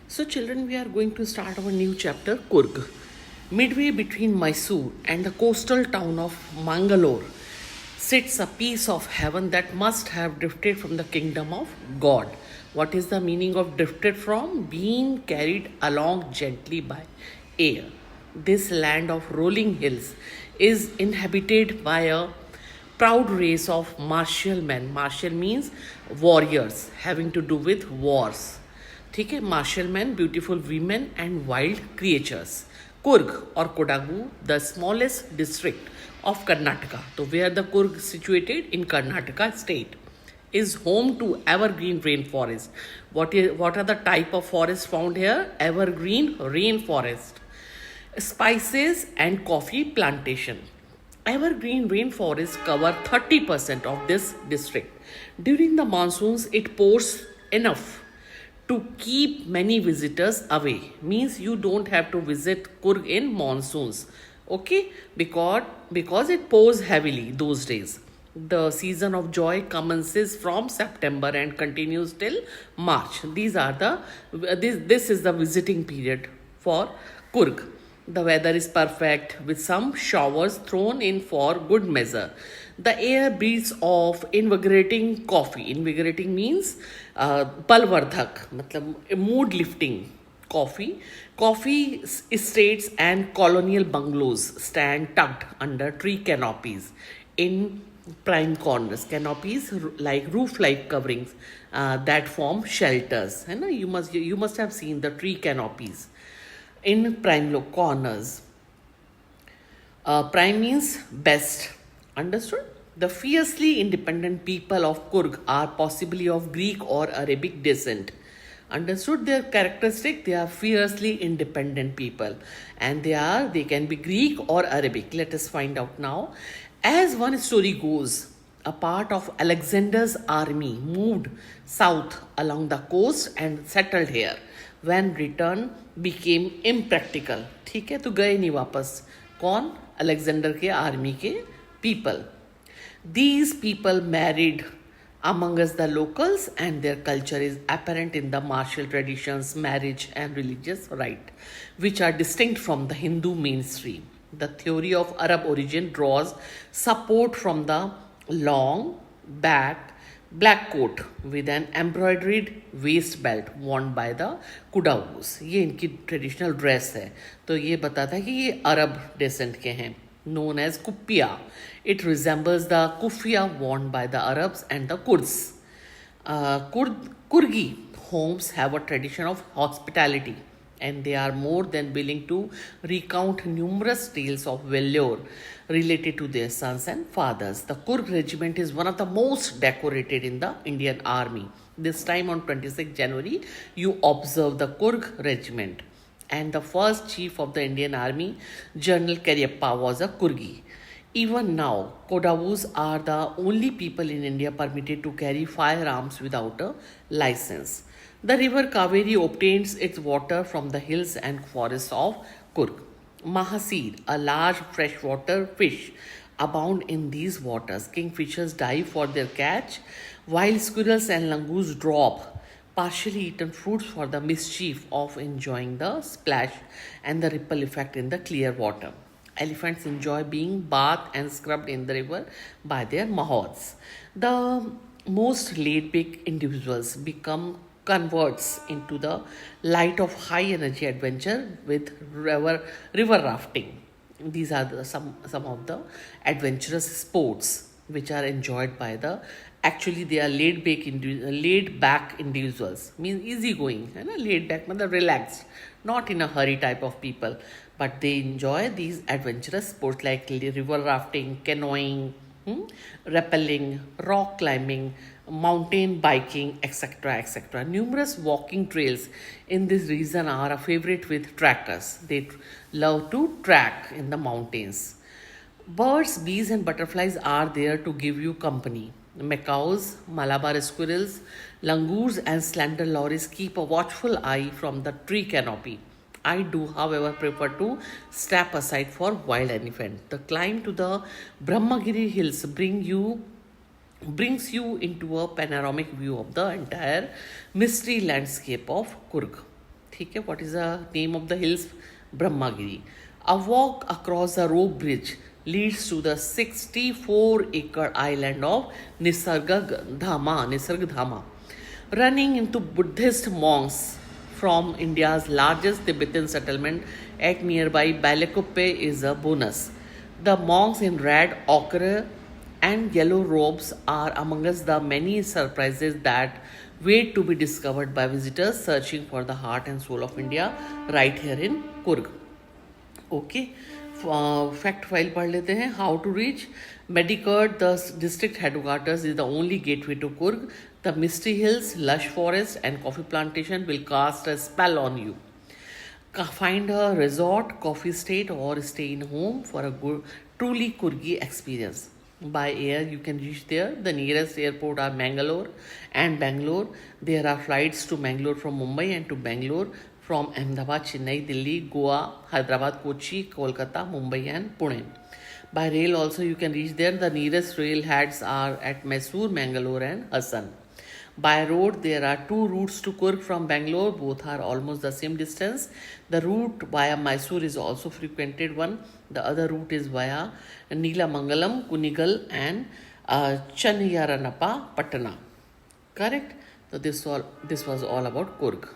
So, children, we are going to start our new chapter, Kurg. Midway between Mysore and the coastal town of Mangalore sits a piece of heaven that must have drifted from the kingdom of God. What is the meaning of drifted from? Being carried along gently by air. This land of rolling hills is inhabited by a proud race of martial men. Martial means warriors, having to do with wars. ठीक है, martial men, beautiful women and wild creatures. Kurg or Kodagu, the smallest district of Karnataka. So where the Kurg situated in Karnataka state is home to evergreen rainforest. What are the type of forests found here? Evergreen rainforest, spices and coffee plantation. Evergreen rainforests cover 30% of this district. During the monsoons, it pours enough to keep many visitors away. Means you don't have to visit Kurg in monsoons. Okay? Because it pours heavily those days. The season of joy commences from September and continues till March. This is the visiting period for Kurg. The weather is perfect with some showers thrown in for good measure. The air breathes of invigorating coffee. Invigorating means balvardhak, matlab mood lifting coffee. Coffee estates and colonial bungalows stand tucked under tree canopies in prime corners. Canopies like roof-like coverings that form shelters. You know, you must have seen the tree canopies in prime corners. Prime means best. Understood? The fiercely independent people of Kurg are possibly of Greek or Arabic descent. Understood their characteristic? They are fiercely independent people, and they can be Greek or Arabic. Let us find out now. As one story goes, a part of Alexander's army moved south along the coast and settled here. When return became impractical. ठीक है, तो गए नहीं वापस. कौन? Alexander के army के people. These people married among us the locals, and their culture is apparent in the martial traditions, marriage, and religious rite, which are distinct from the Hindu mainstream. The theory of Arab origin draws support from the long back black coat with an embroidered waist belt worn by the Kudaus. ये इनकी traditional dress है. तो ये बताता है कि ये अरब descent के हैं. Known as kuppia. It resembles the kuffia worn by the Arabs and the Kurds. Kurgi homes have a tradition of hospitality, and they are more than willing to recount numerous tales of valor related to their sons and fathers. The Kurg regiment is one of the most decorated in the Indian army. This time on 26 January, you observe the Kurg regiment, and the first chief of the Indian Army, General Cariappa, was a Kurgi. Even now, Kodavus are the only people in India permitted to carry firearms without a license. The river Kaveri obtains its water from the hills and forests of Kurg. Mahasir, a large freshwater fish, abound in these waters. Kingfishers dive for their catch, while squirrels and langurs drop partially eaten fruits for the mischief of enjoying the splash and the ripple effect in the clear water. Elephants enjoy being bathed and scrubbed in the river by their mahouts. The most laid-back individuals become converts into the light of high energy adventure with river rafting. These are some of the adventurous sports which are enjoyed by the. Actually, they are laid back individuals. Means easygoing, laid back, मतलब relaxed, not in a hurry type of people. But they enjoy these adventurous sports like river rafting, canoeing, rappelling, rock climbing, mountain biking, etc. etc. Numerous walking trails in this region are a favorite with trackers. They love to track in the mountains. Birds, bees, and butterflies are there to give you company. Macaws, Malabar squirrels, langurs, and slender lories keep a watchful eye from the tree canopy. I do, however, prefer to step aside for wild elephant. The climb to the Brahmagiri hills brings you into a panoramic view of the entire mystery landscape of Kurg. ठीक है. What is the name of the hills? Brahmagiri. A walk across the rope bridge leads to the 64-acre island of Nisargdhama, running into Buddhist monks from India's largest Tibetan settlement at nearby Balakuppe is a bonus. The monks in red, ochre, and yellow robes are amongst the many surprises that wait to be discovered by visitors searching for the heart and soul of India right here in Kurg. Okay. Fact file पढ़ लेते हैं. How to reach Madikeri the district headquarters is the only gateway to Coorg. The mystery hills, lush forest and coffee plantation will cast a spell on you. Find a resort, coffee estate, or stay in home for a good, truly Kurgi experience. By air, you can reach there. The nearest airport are Mangalore and Bangalore. There are flights to Mangalore from Mumbai and to Bangalore from Ahmedabad, Chennai, Delhi, Goa, Hyderabad, Kochi, Kolkata, Mumbai, and Pune. By rail, also you can reach there. The nearest rail heads are at Mysore, Mangalore, and Hassan. By road, there are two routes to Kurg from Bangalore. Both are almost the same distance. The route via Mysore is also frequented one. The other route is via Neelamangalam, Kunigal, and Chanyaranappa, Patna. Correct? So this was all about Kurg.